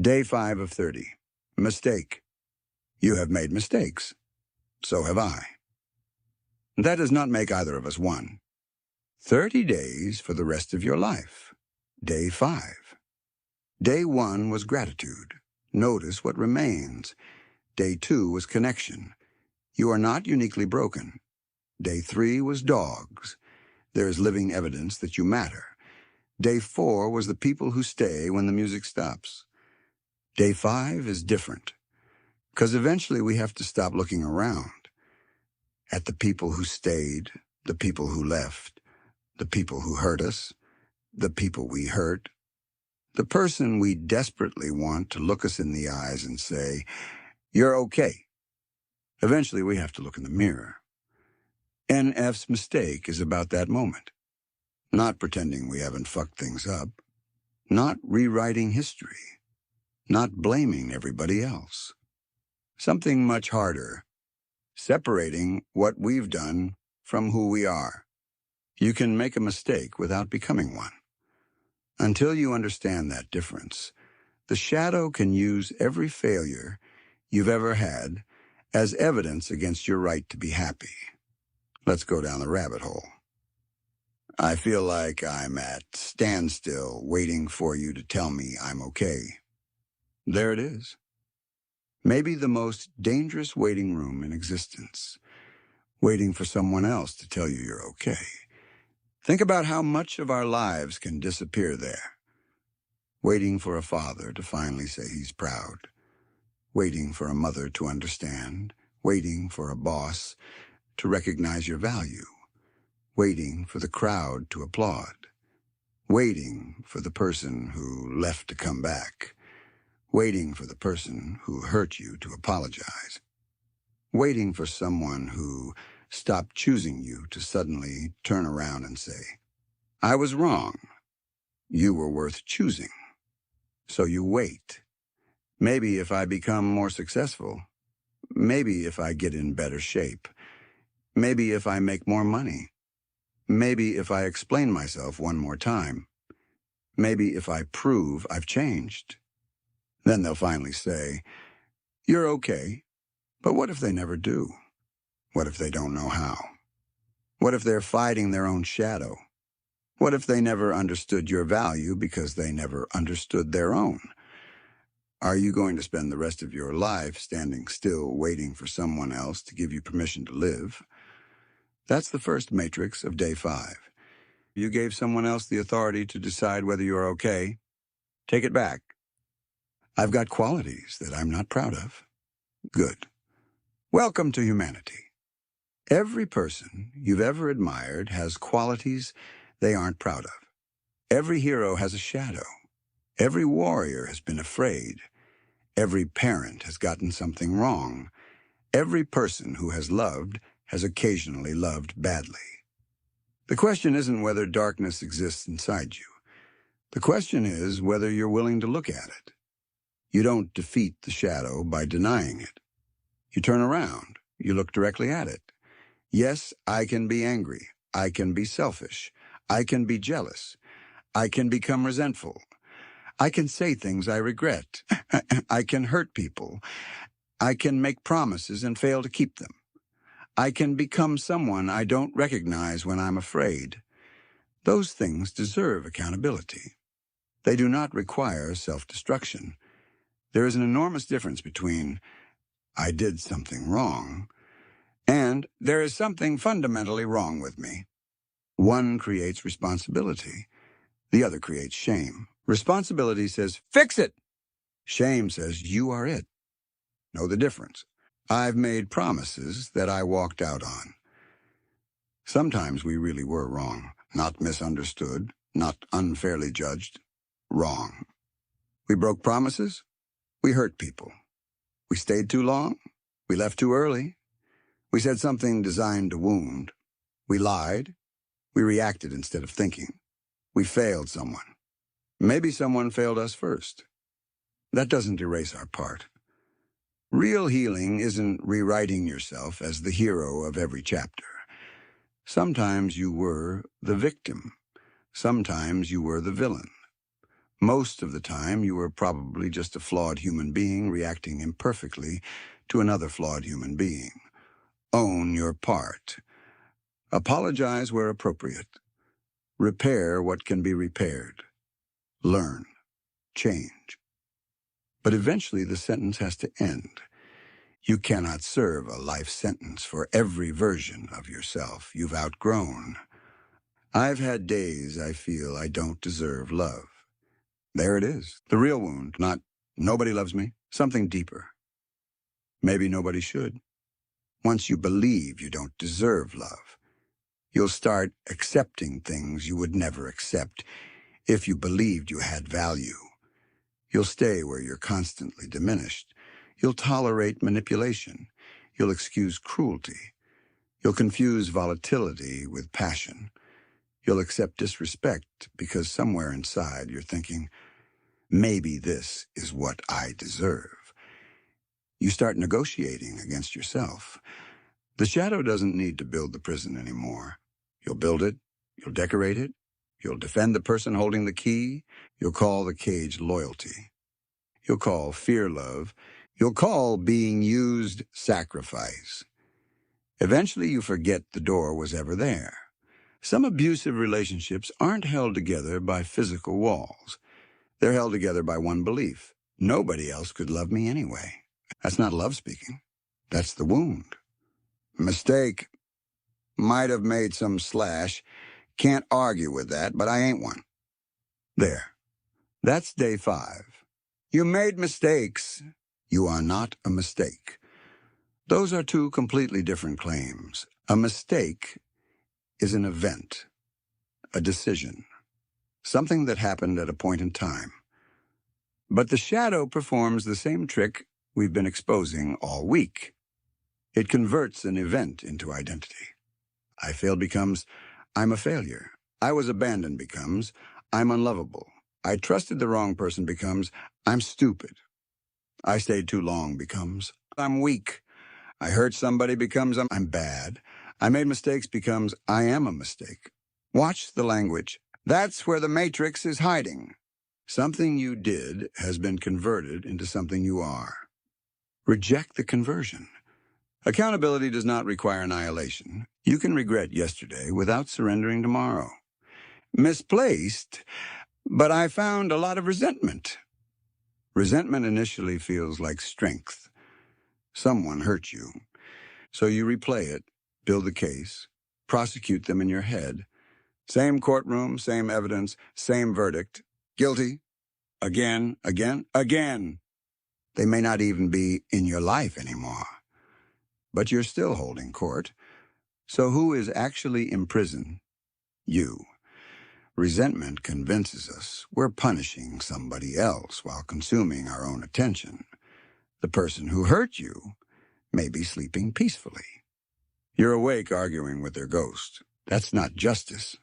Day 5 of 30. Mistake. You have made mistakes. So have I. That does not make either of us one. 30 days for the rest of your life. Day 5. Day 1 was gratitude. Notice what remains. Day 2 was connection. You are not uniquely broken. Day 3 was dogs. There is living evidence that you matter. Day 4 was the people who stay when the music stops. Day 5 is different, because eventually we have to stop looking around at the people who stayed, the people who left, the people who hurt us, the people we hurt, the person we desperately want to look us in the eyes and say, "You're okay." Eventually we have to look in the mirror. NF's mistake is about that moment. Not pretending we haven't fucked things up. Not rewriting history. Not blaming everybody else. Something much harder. Separating what we've done from who we are. You can make a mistake without becoming one. Until you understand that difference, the shadow can use every failure you've ever had as evidence against your right to be happy. Let's go down the rabbit hole. I feel like I'm at standstill waiting for you to tell me I'm okay. There it is. Maybe the most dangerous waiting room in existence. Waiting for someone else to tell you you're okay. Think about how much of our lives can disappear there. Waiting for a father to finally say he's proud. Waiting for a mother to understand. Waiting for a boss to recognize your value. Waiting for the crowd to applaud. Waiting for the person who left to come back. Waiting for the person who hurt you to apologize. Waiting for someone who stopped choosing you to suddenly turn around and say, "I was wrong. You were worth choosing." So you wait. Maybe if I become more successful. Maybe if I get in better shape. Maybe if I make more money. Maybe if I explain myself one more time. Maybe if I prove I've changed. Then they'll finally say, "You're okay." But what if they never do? What if they don't know how? What if they're fighting their own shadow? What if they never understood your value because they never understood their own? Are you going to spend the rest of your life standing still waiting for someone else to give you permission to live? That's the first matrix of day 5. You gave someone else the authority to decide whether you're okay. Take it back. I've got qualities that I'm not proud of. Good. Welcome to humanity. Every person you've ever admired has qualities they aren't proud of. Every hero has a shadow. Every warrior has been afraid. Every parent has gotten something wrong. Every person who has loved has occasionally loved badly. The question isn't whether darkness exists inside you. The question is whether you're willing to look at it. You don't defeat the shadow by denying it. You turn around. You look directly at it. Yes, I can be angry. I can be selfish. I can be jealous. I can become resentful. I can say things I regret. I can hurt people. I can make promises and fail to keep them. I can become someone I don't recognize when I'm afraid. Those things deserve accountability. They do not require self-destruction. There is an enormous difference between "I did something wrong" and "there is something fundamentally wrong with me." One creates responsibility. The other creates shame. Responsibility says, "Fix it." Shame says, "You are it." Know the difference. I've made promises that I walked out on. Sometimes we really were wrong, not misunderstood, not unfairly judged. Wrong. We broke promises. We hurt people. We stayed too long. We left too early. We said something designed to wound. We lied. We reacted instead of thinking. We failed someone. Maybe someone failed us first. That doesn't erase our part. Real healing isn't rewriting yourself as the hero of every chapter. Sometimes you were the victim. Sometimes you were the villain. Most of the time, you were probably just a flawed human being reacting imperfectly to another flawed human being. Own your part. Apologize where appropriate. Repair what can be repaired. Learn. Change. But eventually the sentence has to end. You cannot serve a life sentence for every version of yourself you've outgrown. I've had days I feel I don't deserve love. There it is, the real wound, not nobody loves me, something deeper. Maybe nobody should. Once you believe you don't deserve love, you'll start accepting things you would never accept if you believed you had value. You'll stay where you're constantly diminished. You'll tolerate manipulation. You'll excuse cruelty. You'll confuse volatility with passion. You'll accept disrespect because somewhere inside you're thinking, maybe this is what I deserve. You start negotiating against yourself. The shadow doesn't need to build the prison anymore. You'll build it. You'll decorate it. You'll defend the person holding the key. You'll call the cage loyalty. You'll call fear love. You'll call being used sacrifice. Eventually you forget the door was ever there. Some abusive relationships aren't held together by physical walls. They're held together by one belief. Nobody else could love me anyway. That's not love speaking. That's the wound. Mistake. Might have made some slash. Can't argue with that, but I ain't one. There. That's day 5. You made mistakes. You are not a mistake. Those are two completely different claims. A mistake is an event, a decision, something that happened at a point in time. But the shadow performs the same trick we've been exposing all week. It converts an event into identity. I failed becomes, I'm a failure. I was abandoned becomes, I'm unlovable. I trusted the wrong person becomes, I'm stupid. I stayed too long becomes, I'm weak. I hurt somebody becomes, I'm bad. I made mistakes becomes, I am a mistake. Watch the language. That's where the matrix is hiding. Something you did has been converted into something you are. Reject the conversion. Accountability does not require annihilation. You can regret yesterday without surrendering tomorrow. Misplaced, but I found a lot of resentment. Resentment initially feels like strength. Someone hurt you. So you replay it, build the case, prosecute them in your head. Same courtroom, same evidence, same verdict. Guilty. Again, again, again. They may not even be in your life anymore. But you're still holding court. So who is actually in prison? You. Resentment convinces us we're punishing somebody else while consuming our own attention. The person who hurt you may be sleeping peacefully. You're awake arguing with their ghost. That's not justice.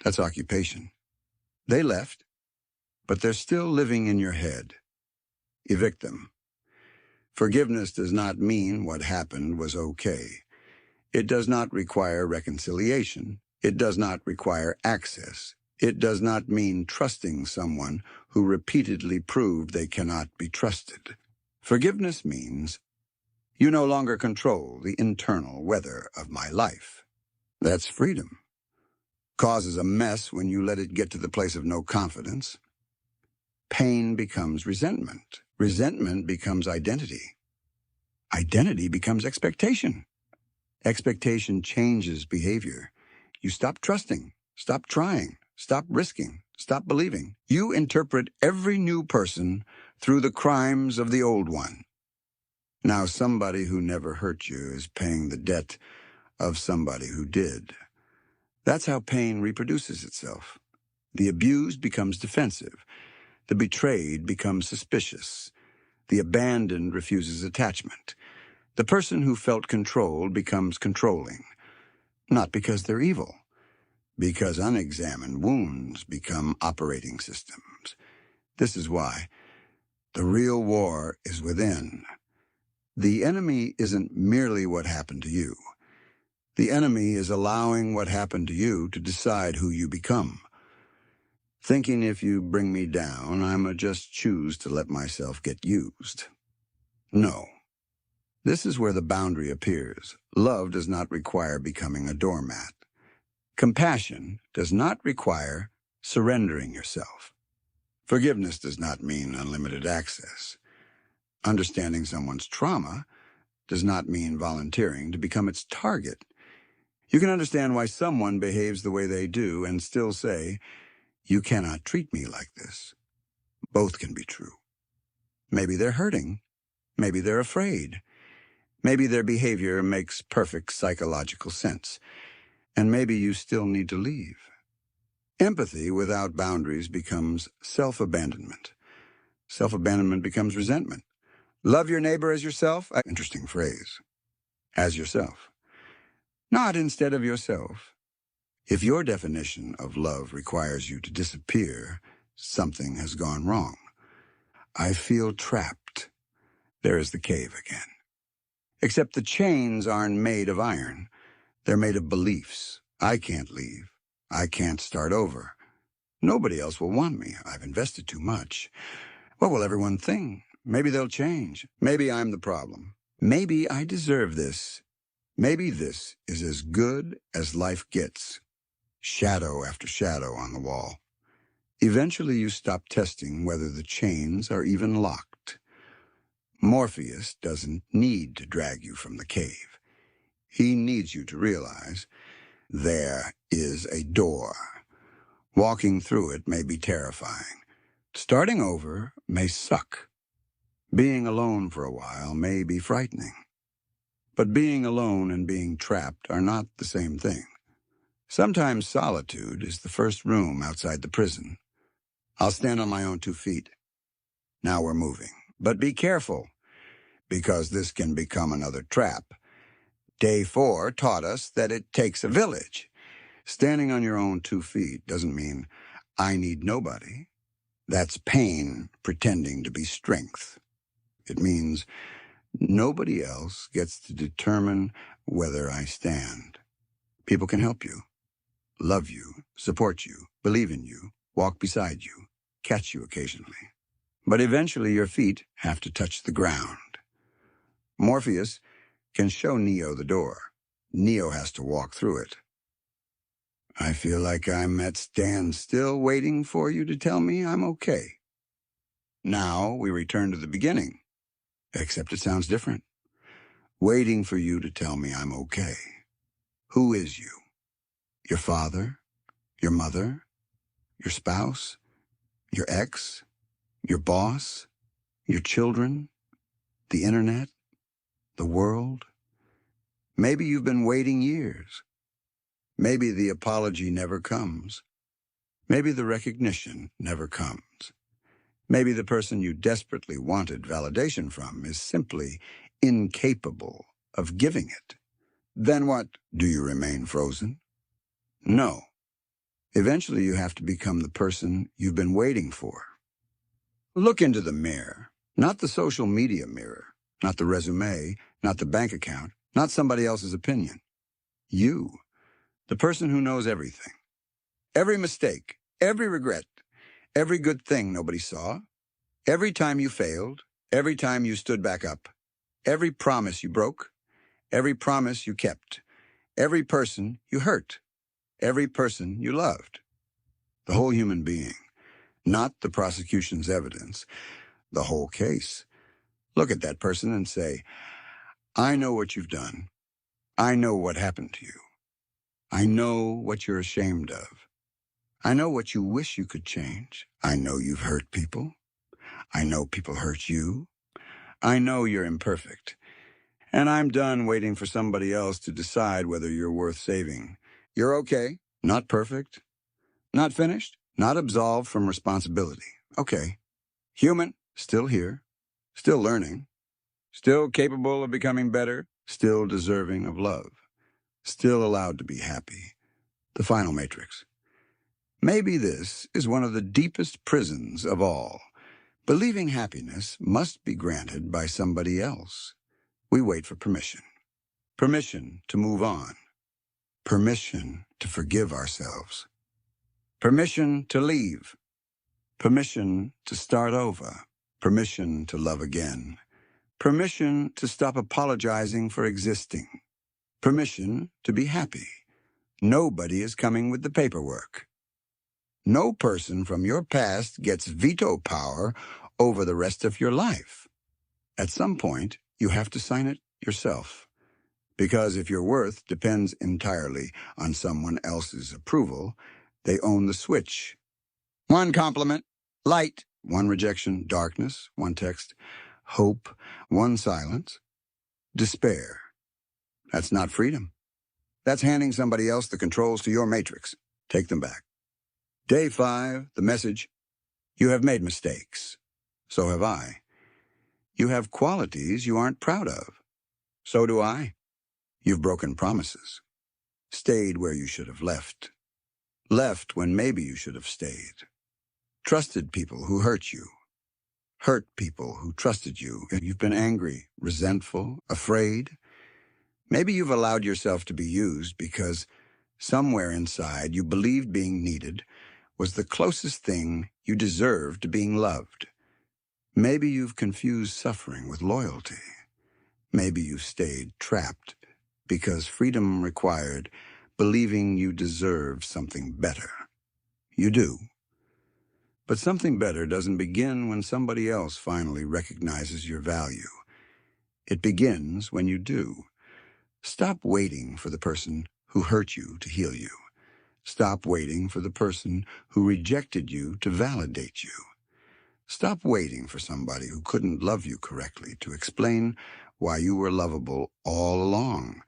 That's occupation. They left, but they're still living in your head. Evict them. Forgiveness does not mean what happened was okay. It does not require reconciliation. It does not require access. It does not mean trusting someone who repeatedly proved they cannot be trusted. Forgiveness means you no longer control the internal weather of my life. That's freedom. Causes a mess when you let it get to the place of no confidence. Pain becomes resentment. Resentment becomes identity. Identity becomes expectation. Expectation changes behavior. You stop trusting, stop trying, stop risking, stop believing. You interpret every new person through the crimes of the old one. Now somebody who never hurt you is paying the debt of somebody who did. That's how pain reproduces itself. The abused becomes defensive. The betrayed becomes suspicious. The abandoned refuses attachment. The person who felt controlled becomes controlling. Not because they're evil, because unexamined wounds become operating systems. This is why the real war is within. The enemy isn't merely what happened to you. The enemy is allowing what happened to you to decide who you become. thinking if you bring me down, I'ma just choose to let myself get used. No. This is where the boundary appears. Love does not require becoming a doormat. Compassion does not require surrendering yourself. Forgiveness does not mean unlimited access. Understanding someone's trauma does not mean volunteering to become its target. You can understand why someone behaves the way they do and still say, "You cannot treat me like this." Both can be true. Maybe they're hurting. Maybe they're afraid. Maybe their behavior makes perfect psychological sense. And maybe you still need to leave. Empathy without boundaries becomes self-abandonment. Self-abandonment becomes resentment. Love your neighbor as yourself? Interesting phrase. As yourself. Not instead of yourself. If your definition of love requires you to disappear, something has gone wrong. I feel trapped. There is the cave again. Except the chains aren't made of iron. They're made of beliefs. I can't leave. I can't start over. Nobody else will want me. I've invested too much. What will everyone think? Maybe they'll change. Maybe I'm the problem. Maybe I deserve this. Maybe this is as good as life gets. Shadow after shadow on the wall. Eventually you stop testing whether the chains are even locked. Morpheus doesn't need to drag you from the cave. He needs you to realize there is a door. Walking through it may be terrifying. Starting over may suck. Being alone for a while may be frightening. But being alone and being trapped are not the same thing. Sometimes solitude is the first room outside the prison. I'll stand on my own 2 feet. Now we're moving. But be careful, because this can become another trap. Day 4 taught us that it takes a village. Standing on your own 2 feet doesn't mean I need nobody. That's pain pretending to be strength. It means nobody else gets to determine whether I stand. People can help you, love you, support you, believe in you, walk beside you, catch you occasionally. But eventually your feet have to touch the ground. Morpheus can show Neo the door. Neo has to walk through it. I feel like I'm at standstill waiting for you to tell me I'm okay. Now we return to the beginning, except it sounds different. Waiting for you to tell me I'm okay. Who is you? Your father? Your mother? Your spouse? Your ex? Your boss? Your children? The internet? The world? Maybe you've been waiting years. Maybe the apology never comes. Maybe the recognition never comes. Maybe the person you desperately wanted validation from is simply incapable of giving it. Then what? Do you remain frozen? No. Eventually you have to become the person you've been waiting for. Look into the mirror, not the social media mirror, not the resume, not the bank account, not somebody else's opinion. You, the person who knows everything. Every mistake, every regret, every good thing nobody saw, every time you failed, every time you stood back up, every promise you broke, every promise you kept, every person you hurt, every person you loved. The whole human being, not the prosecution's evidence, the whole case. Look at that person and say, I know what you've done. I know what happened to you. I know what you're ashamed of. I know what you wish you could change. I know you've hurt people. I know people hurt you. I know you're imperfect. And I'm done waiting for somebody else to decide whether you're worth saving. You're okay, not perfect, not finished, not absolved from responsibility. Okay. Human, still here, still learning, still capable of becoming better, still deserving of love, still allowed to be happy. The final matrix. Maybe this is one of the deepest prisons of all. Believing happiness must be granted by somebody else. We wait for permission. Permission to move on. Permission to forgive ourselves. Permission to leave. Permission to start over. Permission to love again. Permission to stop apologizing for existing. Permission to be happy. Nobody is coming with the paperwork. No person from your past gets veto power over the rest of your life. At some point, you have to sign it yourself. Because if your worth depends entirely on someone else's approval, they own the switch. One compliment, light. One rejection, darkness. One text, hope. One silence, despair. That's not freedom. That's handing somebody else the controls to your matrix. Take them back. Day 5, the message. You have made mistakes. So have I. You have qualities you aren't proud of. So do I. You've broken promises. Stayed where you should have left. Left when maybe you should have stayed. Trusted people who hurt you. Hurt people who trusted you. You've been angry, resentful, afraid. Maybe you've allowed yourself to be used because somewhere inside you believed being needed was the closest thing you deserved to being loved. Maybe you've confused suffering with loyalty. Maybe you stayed trapped because freedom required believing you deserve something better. You do. But something better doesn't begin when somebody else finally recognizes your value. It begins when you do. Stop waiting for the person who hurt you to heal you. Stop waiting for the person who rejected you to validate you. Stop waiting for somebody who couldn't love you correctly to explain why you were lovable all along.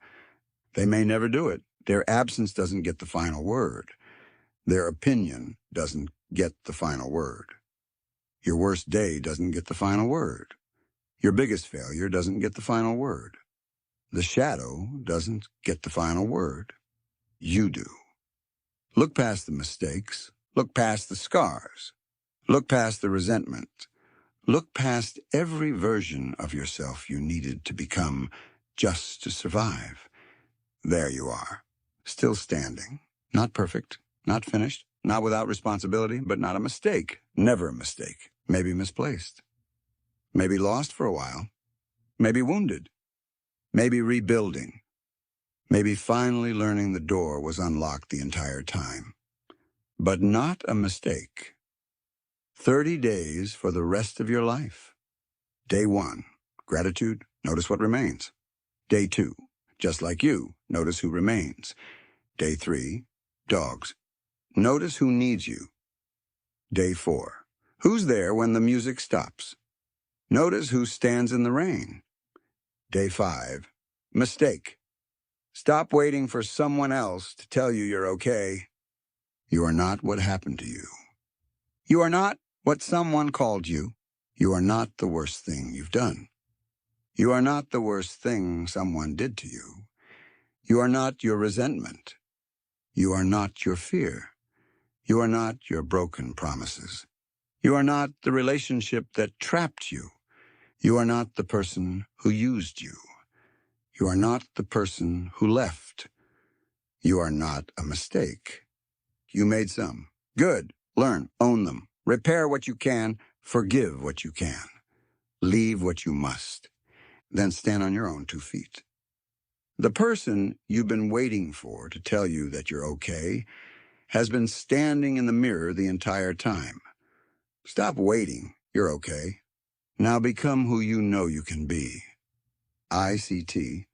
They may never do it. Their absence doesn't get the final word. Their opinion doesn't get the final word. Your worst day doesn't get the final word. Your biggest failure doesn't get the final word. The shadow doesn't get the final word. You do. Look past the mistakes. Look past the scars. Look past the resentment. Look past every version of yourself you needed to become just to survive. There you are, still standing. Not perfect, not finished, not without responsibility, but not a mistake. Never a mistake. Maybe misplaced. Maybe lost for a while. Maybe wounded. Maybe rebuilding. Maybe finally learning the door was unlocked the entire time. But not a mistake. 30 days for the rest of your life. Day 1, gratitude, notice what remains. Day 2, just like you, notice who remains. Day 3, dogs, notice who needs you. Day 4, who's there when the music stops? Notice who stands in the rain. Day 5, mistake. Stop waiting for someone else to tell you you're okay. You are not what happened to you. You are not what someone called you. You are not the worst thing you've done. You are not the worst thing someone did to you. You are not your resentment. You are not your fear. You are not your broken promises. You are not the relationship that trapped you. You are not the person who used you. You are not the person who left. You are not a mistake. You made some. Good. Learn. Own them. Repair what you can. Forgive what you can. Leave what you must. Then stand on your own 2 feet. The person you've been waiting for to tell you that you're okay has been standing in the mirror the entire time. Stop waiting. You're okay. Now become who you know you can be. ICT.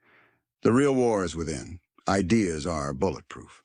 The real war is within. Ideas are bulletproof.